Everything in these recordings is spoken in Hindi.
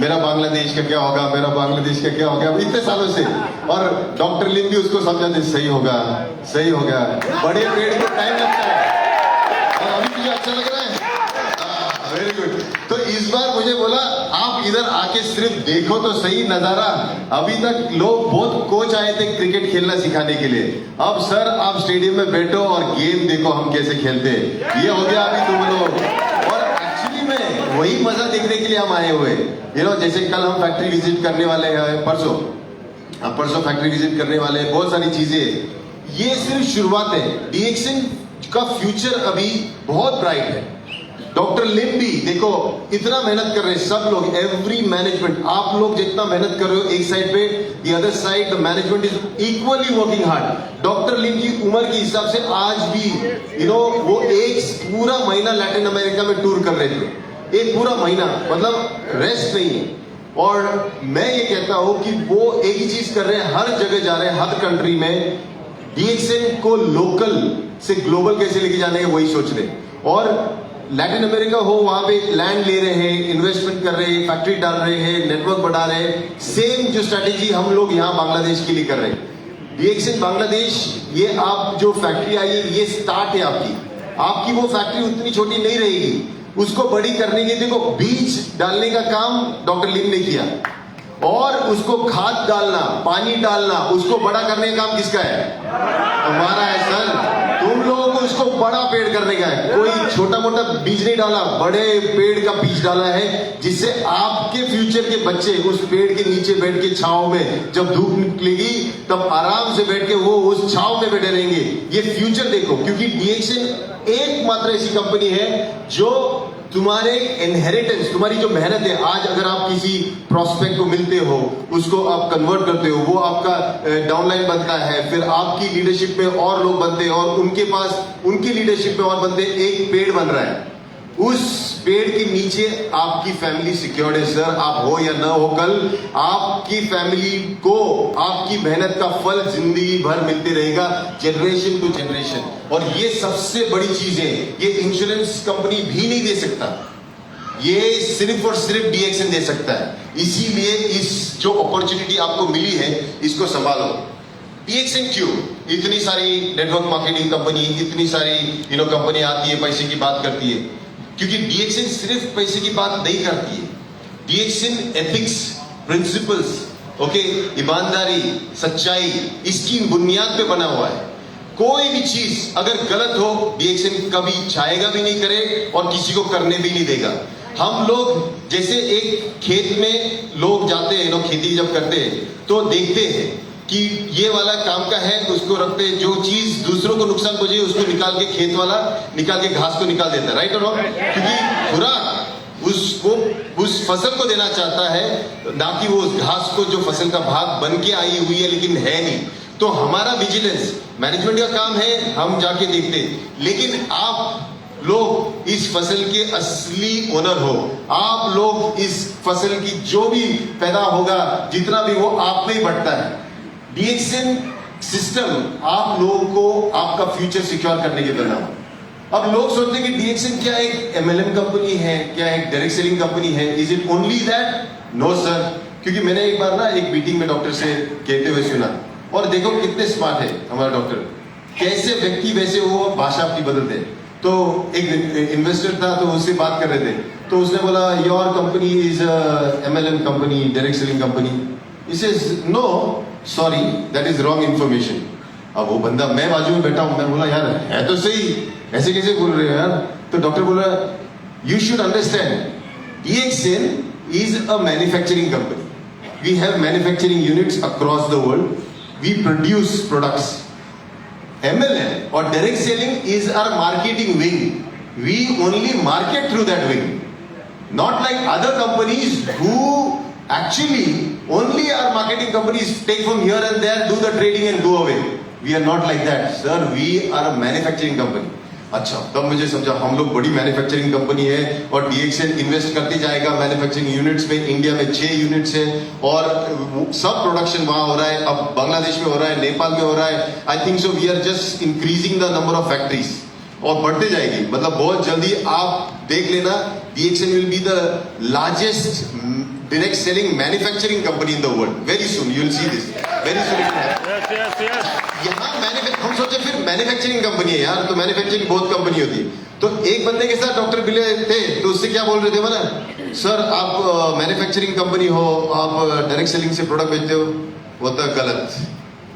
मेरा बांग्लादेश का क्या होगा, मेरा बांग्लादेश का क्या होगा, इतने सालों से। और डॉक्टर लिम भी उसको समझाते सही होगा, सही होगा। बड़े पेड़ को टाइम लगता है। और अभी तुझे अच्छा लग रहा है? Very good. तो इस बार मुझे बोला आप इधर आके सिर्फ देखो तो सही नजारा। अभी तक लोग बहुत कोच आए थे क्रिकेट खेलना सिखाने के लिए, अब सर आप स्टेडियम में बैठो और गेम देखो हम कैसे खेलते हैं। ये हो गया अभी तुम लोग। और एक्चुअली में वही मजा देखने के लिए हम आए हुए। जैसे कल हम फैक्ट्री विजिट करने वाले हैं, परसों फैक्ट्री विजिट करने वाले हैं, बहुत सारी चीजें। ये सिर्फ शुरुआत है। डीएक्सन का फ्यूचर अभी बहुत ब्राइट है। डॉक्टर लिम भी देखो इतना मेहनत कर रहे हैं, सब लोग, एवरी मैनेजमेंट, आप लोग जितना मेहनत कर रहे हो एक साइड पे, the other side the management is equally working hard. Doctor Lim की उम्र के हिसाब से आज भी वो एक पूरा महीना लैटिन अमेरिका में टूर कर रहे थे, एक पूरा महीना, मतलब रेस्ट नहीं है। और मैं ये कहता हूं कि वो एक ही चीज कर रहे हैं, हर जगह जा रहे हैं, हर कंट्री में डीएक्सन को लोकल से ग्लोबल कैसे लेके जाने का वही सोच रहे। और लैटिन अमेरिका हो, वहां पे लैंड ले रहे हैं, इन्वेस्टमेंट कर रहे हैं, फैक्ट्री डाल रहे हैं, नेटवर्क बढ़ा रहे हैं। सेम जो स्ट्रेटेजी हम लोग यहाँ बांग्लादेश के लिए कर रहे हैं। डीएक्सन बांग्लादेश, ये आप जो फैक्ट्री आई है ये स्टार्ट है आपकी वो फैक्ट्री उतनी छोटी नहीं रहेगी, उसको बड़ी करने के देखो बीज डालने का काम डॉक्टर लिम ने किया, और उसको खाद डालना, पानी डालना, उसको बड़ा करने का काम किसका है? हमारा है सर। तुम लोगों को उसको बड़ा पेड़ करने का है, कोई छोटा मोटा बीज नहीं डाला, बड़े पेड़ का बीज डाला है, जिससे आपके फ्यूचर के बच्चे उस पेड़ के नीचे बैठ के छांव में, जब धूप निकलेगी तब आराम से बैठ के वो उस छांव में बैठे रहेंगे। ये फ्यूचर देखो, क्योंकि डीएक्सन एकमात्र ऐसी कंपनी है जो तुम्हारे इनहेरिटेंस, तुम्हारी जो मेहनत है, आज अगर आप किसी प्रोस्पेक्ट को मिलते हो, उसको आप कन्वर्ट करते हो, वो आपका डाउनलाइन बनता है, फिर आपकी लीडरशिप में और लोग बनते हैं, और उनके पास उनकी लीडरशिप में और बनते, एक पेड़ बन रहा है। उस पेड़ के नीचे आपकी फैमिली सिक्योर्ड है सर। आप हो या ना हो, कल आपकी फैमिली को आपकी मेहनत का फल जिंदगी भर मिलते रहेगा, जनरेशन टू जनरेशन। और ये सबसे बड़ी चीज है, ये इंश्योरेंस कंपनी भी नहीं दे सकता, ये सिर्फ और सिर्फ डीएक्सन दे सकता है। इसीलिए इस जो अपॉर्चुनिटी आपको मिली है, इसको संभालो। डीएक्सन क्यों? इतनी सारी नेटवर्क मार्केटिंग कंपनी, इतनी सारी कंपनी आती है, पैसे की बात करती है, क्योंकि डीएक्सन सिर्फ पैसे की बात नहीं करती है। डीएक्सन एथिक्स, प्रिंसिपल्स, ओके, ईमानदारी, सच्चाई, इसकी बुनियाद पे बना हुआ है। कोई भी चीज अगर गलत हो, डीएक्सन कभी चाहेगा भी नहीं करे और किसी को करने भी नहीं देगा। हम लोग जैसे एक खेत में लोग जाते हैं, खेती जब करते हैं तो देखते हैं कि ये वाला काम का है, उसको रखते, जो चीज दूसरों को नुकसान पहुंचे उसको निकाल के खेत वाला निकाल के घास को निकाल देता है, राइट और रॉन्ग? क्योंकि खुराक उसको उस फसल को देना चाहता है, ना कि वो उस घास को जो फसल का भाग बन के आई हुई है लेकिन है नहीं। तो हमारा विजिलेंस मैनेजमेंट का काम है, हम जाके देखते। लेकिन आप लोग इस फसल के असली ओनर हो, आप लोग इस फसल की जो भी पैदा होगा, जितना भी, वो आप में ही बढ़ता है। डीएक्सन सिस्टम आप लोगों को आपका फ्यूचर सिक्योर करने के बना। अब लोग सोचते हैं कि डीएक्सन क्या एक एमएलएम कंपनी है, क्या एक डायरेक्ट सेलिंग कंपनी है? Is it only that? No sir. क्योंकि मैंने एक बार ना एक मीटिंग में डॉक्टर से कहते हुए सुना, और देखो कितने स्मार्ट है हमारा डॉक्टर, कैसे व्यक्ति वैसे वो भाषा अपनी बदलते हैं। तो एक इन्वेस्टर था, तो उससे बात कर रहे थे, तो उसने बोला your company is MLM company, direct selling company. He says, no, sorry, that is wrong information. अब वो बंदा, मैं बाजू में बैठा हूं, मैं बोला यार है तो सही, ऐसे कैसे बोल रहे हो यार? तो डॉक्टर बोला you should understand, DXN is a manufacturing company. We have manufacturing units across the world. We produce products. MLM or direct selling is our marketing wing. We only market through that wing. Not like other companies who actually only our marketing companies take from here and there, do the trading and go away. We are not like that, sir. We are a manufacturing company. अच्छा, तब मुझे समझा हम लोग बड़ी मैन्युफैक्चरिंग कंपनी है, और डीएक्सन इन्वेस्ट करते जाएगा मैन्युफैक्चरिंग यूनिट्स में। इंडिया में 6 यूनिट्स है, और सब प्रोडक्शन वहां हो रहा है। अब बांग्लादेश में हो रहा है, नेपाल में हो रहा है। I think so we are just increasing the number of factories, और बढ़ते जाएगी। मतलब बहुत जल्दी आप देख लेना DXN will be the largest direct selling manufacturing company in the world. Very soon you will see this. Very soon it will happen. Yes. यहाँ हम सोचे फिर मैन्युफैक्चरिंग कंपनी है यार, तो मैन्युफैक्चरिंग बहुत कंपनी होती है। तो एक बंदे के साथ डॉक्टर बिले थे, तो उससे क्या बोल रहे थे बोला, सर आप मैन्युफैक्चरिंग कंपनी हो, आप डायरेक्ट सेलिंग से प्रोडक्ट बेचते हो, वो तो गलत।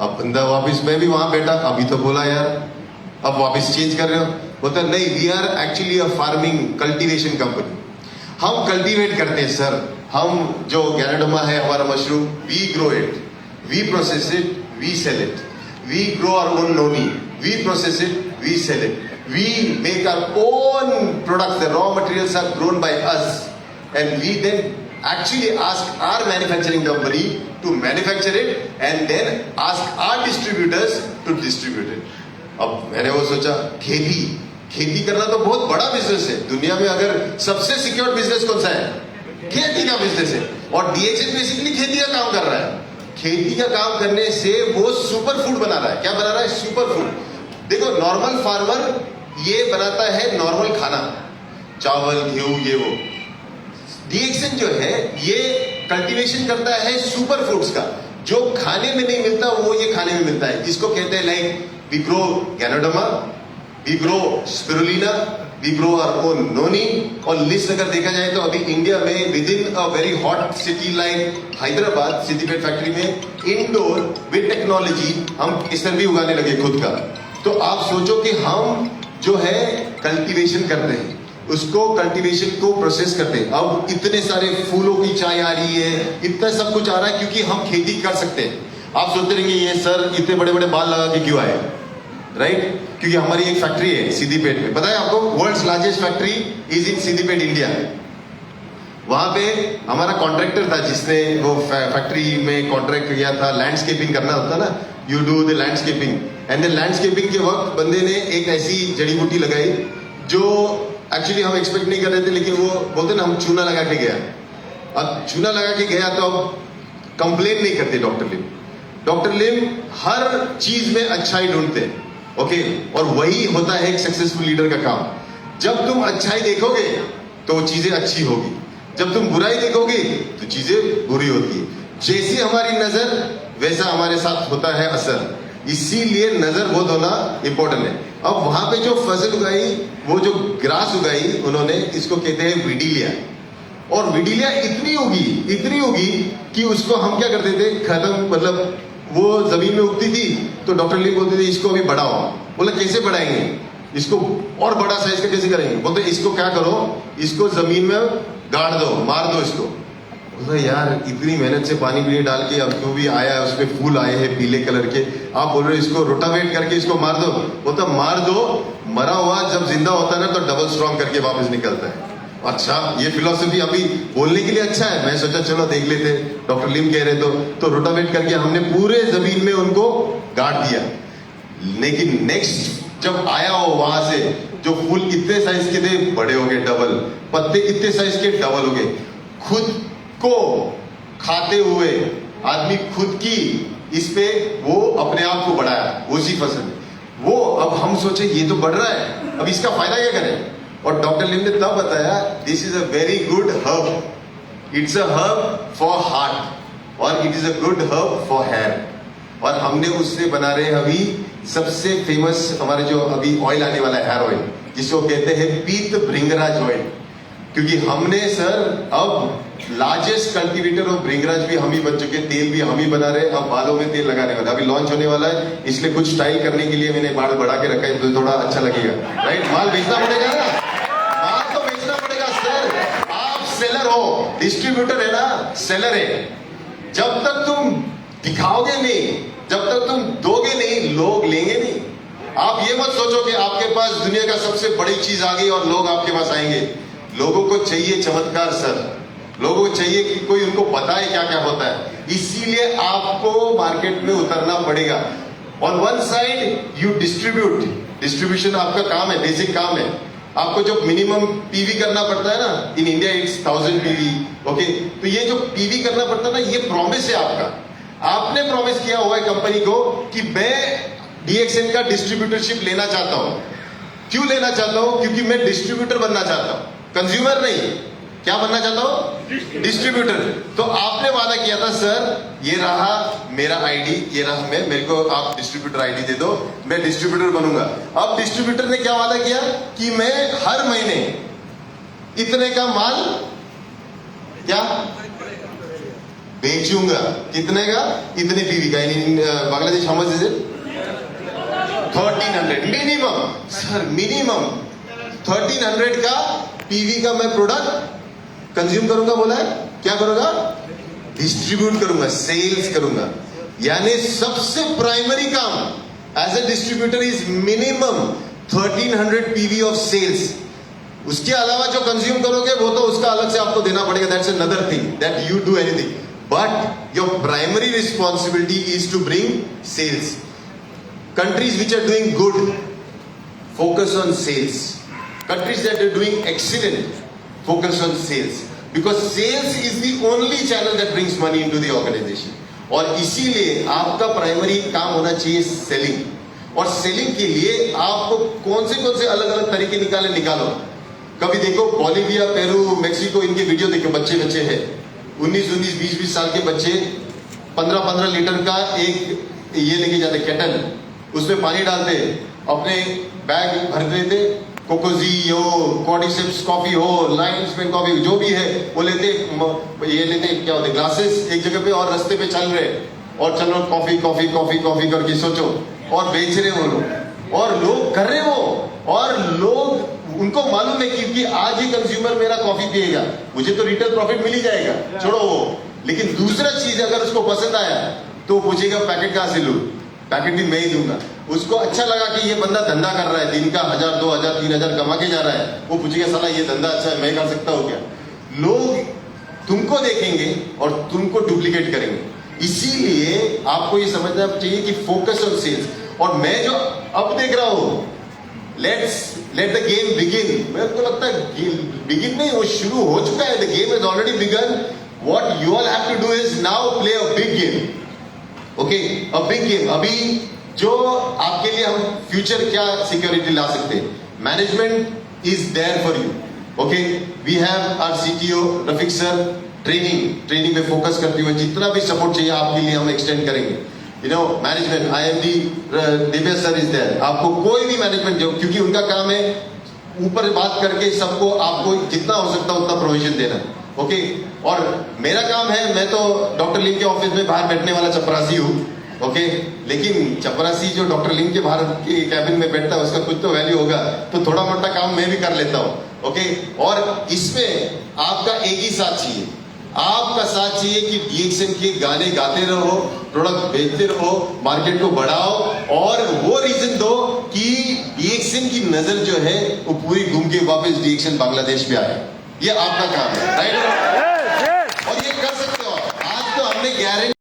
अब बंदा वापिस, मैं भी वहां बैठा, अभी तो बोला यार, अब वापिस चेंज कर रहे हो, बोलता नहीं, we are actually a farming cultivation company. हम कल्टीवेट करते हैं सर, हम जो गैनाडोमा है हमारा mushroom, we grow it, we process it, we sell it, we grow our own noni, we process it, we sell it, we make our own product, the raw materials are grown by us, and we then actually ask our manufacturing company to manufacture it and then ask our distributors to distribute it. अब मैंने वो सोचा, खेती करना तो बहुत बड़ा बिजनेस है दुनिया में। अगर सबसे सिक्योर बिजनेस कौन सा है? खेती का बिजनेस है। और DXN बेसिकली खेती का काम कर रहा है। खेती का काम करने से वो सुपर फूड बना रहा है। क्या बना रहा है? Super food. देखो, नॉर्मल फार्मर ये बनाता है नॉर्मल खाना, चावल, गेहूं, ये वो। DXN जो है ये कल्टीवेशन करता है सुपर फूड्स का, जो खाने में नहीं मिलता वो ये खाने में मिलता है। इसको कहते हैं like we grow ganoderma, we grow spirulina, we grow our own noni. और लिस्ट अगर देखा जाए तो अभी इंडिया में within a very hot city like Hyderabad, Siddipet factory में इंडोर विद टेक्नोलॉजी हम केसर भी उगाने लगे खुद का। तो आप सोचो कि हम जो है कल्टीवेशन करते हैं, उसको कल्टीवेशन को प्रोसेस करते हैं। अब इतने सारे फूलों की चाय आ रही है, इतना सब कुछ आ रहा है क्योंकि हम खेती कर सकते हैं। आप सोचते रहेंगे ये सर इतने बड़े बड़े बाल लगा के क्यों आए, राइट? क्योंकि हमारी एक फैक्ट्री है सिद्दीपेट में, पता है आपको? World's largest factory is in Siddipet, India. वहां पे हमारा कॉन्ट्रैक्टर था जिसने वो फैक्ट्री में कॉन्ट्रैक्ट किया था, लैंडस्केपिंग करना होता ना, you do the landscaping, and the landscaping के वक्त बंदे ने एक ऐसी जड़ी बूटी लगाई जो एक्चुअली हम एक्सपेक्ट नहीं कर रहे थे, लेकिन वो बोलते ना, हम चूना लगा के गया। अब चूना लगा के गया तो अब कंप्लेन नहीं करते डॉक्टर लिम। डॉक्टर लिम हर चीज में अच्छाई ढूंढते हैं, ओके? और वही होता है एक सक्सेसफुल लीडर का काम। जब तुम अच्छाई देखोगे तो वो चीजें अच्छी होगी, जब तुम बुराई देखोगे तो चीजें बुरी होती है। जैसी हमारी नजर वैसा हमारे साथ होता है असर, इसीलिए नजर बहुत होना इंपॉर्टेंट है। अब वहां पे जो फसल उगाई, वो जो ग्रास उगाई उन्होंने, इसको कहते हैं विडीलिया। और विडीलिया इतनी होगी कि उसको हम क्या करते थे, खत्म, मतलब वो जमीन में उगती थी तो डॉक्टर ली बोलते थे इसको अभी बढ़ाओ। बोला कैसे बढ़ाएंगे इसको, और बड़ा साइज का कैसे करेंगे? बोलते इसको क्या करो, इसको जमीन में गाड़ दो, मार दो इसको। यार इतनी मेहनत से पानी भी डाल के अब जो भी आया है उसमें फूल आए हैं पीले कलर के, आप बोल रहे हो इसको रोटावेट करके इसको मार दो। वो तो मार दो, मरा हुआ जब जिंदा होता है ना तो डबल स्ट्रॉन्ग करके वापस निकलता है। अच्छा, ये फिलॉसफी अभी बोलने के लिए अच्छा है, मैं सोचा चलो देख लेते, डॉक्टर लिम कह रहे तो रोटावेट करके हमने पूरे जमीन में उनको गाड़ दिया। लेकिन नेक्स्ट जब आया हो वहां से, जो फूल इतने साइज के थे बड़े हो गए डबल, पत्ते इतने साइज के डबल हो गए। खुद को खाते हुए आदमी खुद की इस पे वो अपने आप को बढ़ाया उसी फसल में। वो अब हम सोचे ये तो बढ़ रहा है, अब इसका फायदा क्या करें? और डॉक्टर लिम ने तब बताया this is a very good herb, it's a herb for heart और it is a good herb for hair. और हमने उससे बना रहे अभी सबसे फेमस हमारे जो अभी ऑयल आने वाला है, हेयर ऑयल, जिसको कहते हैं पीत भृंगराज ऑयल। क्योंकि हमने सर अब लार्जेस्ट कल्टीवेटर ऑफ भृंगराज भी हम ही बन चुके, तेल भी हम ही बना रहे, अब बालों में तेल लगाने वाला अभी लॉन्च होने वाला है, इसलिए कुछ स्टाइल करने के लिए मैंने बाल बढ़ा के रखा है तो थोड़ा अच्छा लगेगा, राइट? माल बेचना पड़ेगा ना, माल तो बेचना पड़ेगा सर। आप सेलर हो, डिस्ट्रीब्यूटर है ना, सेलर है। जब तक तुम दिखाओगे नहीं, जब तक तुम दोगे नहीं, लोग लेंगे नहीं। आप ये मत सोचो कि आपके पास दुनिया का सबसे बड़ी चीज आ गई और लोग आपके पास आएंगे। लोगों को चाहिए चमत्कार सर, लोगों को चाहिए कि कोई उनको बताए क्या क्या होता है। इसीलिए आपको मार्केट में उतरना पड़ेगा। On one side you distribute, distribution आपका काम है, बेसिक काम है। आपको जो मिनिमम पीवी करना पड़ता है ना, in India it's 1000 PV, okay? तो ये जो पीवी करना पड़ता है ना, ये प्रॉमिस है आपका। आपने प्रॉमिस किया हुआ है कंपनी को कि मैं DXN का डिस्ट्रीब्यूटरशिप लेना चाहता हूं। क्यों लेना चाहता हूं? क्योंकि मैं डिस्ट्रीब्यूटर बनना चाहता हूं। कंज्यूमर नहीं, क्या बनना चाहता हो? डिस्ट्रीब्यूटर। तो आपने वादा किया था सर ये रहा मेरा आईडी, ये रहा मेरे को आप डिस्ट्रीब्यूटर आईडी दे दो, मैं डिस्ट्रीब्यूटर बनूंगा। अब डिस्ट्रीब्यूटर ने क्या वादा किया कि मैं हर महीने इतने का माल क्या बेचूंगा, कितने का? इतने पीवी का। In Bangladesh how much is it? 1300 minimum sir, minimum 1300 का पीवी का मैं प्रोडक्ट कंज्यूम करूंगा। बोला है क्या करूंगा? डिस्ट्रीब्यूट करूंगा, सेल्स करूंगा। यानी सबसे प्राइमरी काम as a distributor is minimum 1300 PV of sales. उसके अलावा जो कंज्यूम करोगे वो तो उसका अलग से आपको देना पड़ेगा, that's another thing that you do anything, but your primary responsibility is to bring sales. Countries which are doing good focus on sales. Countries that are doing excellent focus on sales, because sales is the only channel that brings money into the organization. और इसीलिए आपका प्राइमरी काम होना चाहिए सेलिंग, और सेलिंग के लिए आपको कौन से अलग अलग तरीके निकालो। कभी देखो बोलिविया, पेरू, मेक्सिको, इनके वीडियो देखो, बच्चे हैं 19 20 साल के बच्चे 15 लीटर का एक ये लेके जाते केटल, उसमें पानी डालते, अपने बैग भर देते, कोकोजी हो, कॉर्डिसेप्स कॉफी हो, लाइन्स में कॉफी जो भी है वो लेते, ये लेते क्या होते ग्लासेस एक जगह पे, और रास्ते पे चल रहे और चलो कॉफी करके सोचो, और बेच रहे वो लोग, और लोग कर रहे वो, और लोग उनको मालूम है कि आज ही कंज्यूमर मेरा कॉफी पिएगा, मुझे तो रिटेल प्रॉफिट मिल ही जाएगा, छोड़ो वो। लेकिन दूसरा चीज अगर उसको पसंद आया तो पूछेगा पैकेट कहां से लूं, पैकेट भी मैं ही दूंगा। उसको अच्छा लगा कि ये बंदा धंधा कर रहा है, दिन का 1000 2000 3000 कमा के जा रहा है, वो पूछेगा साला ये धंधा अच्छा है, मैं कर सकता हूँ क्या? लोग तुमको देखेंगे और तुमको डुप्लीकेट करेंगे। इसीलिए आपको ये समझना चाहिए कि फोकस ऑन सेल्स। और मैं जो अब देख रहा हूं, लेट द गेम बिगिन, मेरे को लगता है बिगिन नहीं, वो शुरू हो चुका है, the game is already began. What you all have to do is now play a big game, okay, a big game. अभी जो आपके लिए हम फ्यूचर क्या सिक्योरिटी ला सकते हैं, management is there for you, okay. We have our CTO Rafiq sir, training पे फोकस करते हुए जितना भी सपोर्ट चाहिए आपके लिए हम एक्सटेंड करेंगे। You know management, IMD Divya sir is there. आपको कोई भी मैनेजमेंट जो, क्योंकि उनका काम है ऊपर बात करके सबको आपको जितना हो सकता है उतना प्रोविजन देना, ओके। और मेरा काम है, मैं तो डॉक्टर लिम के ऑफिस में बाहर बैठने वाला चपरासी हूँ, ओके। लेकिन चपरासी जो डॉक्टर लिम के बाहर के कैबिन में बैठता है उसका कुछ तो वैल्यू होगा, तो थोड़ा मोटा काम मैं भी कर लेता हूँ, ओके। और इसमें आपका एक ही साथ चाहिए, आपका साथ चाहिए कि DXM के गाने गाते रहो, प्रोडक्ट बेचते रहो, मार्केट को बढ़ाओ, और वो रीजन दो कि DXM की नजर जो है वो पूरी घूम के वापस DXM बांग्लादेश पे आए। ये आपका काम है, राइट? और ये कर सकते हो। आज तो हमने गारंटी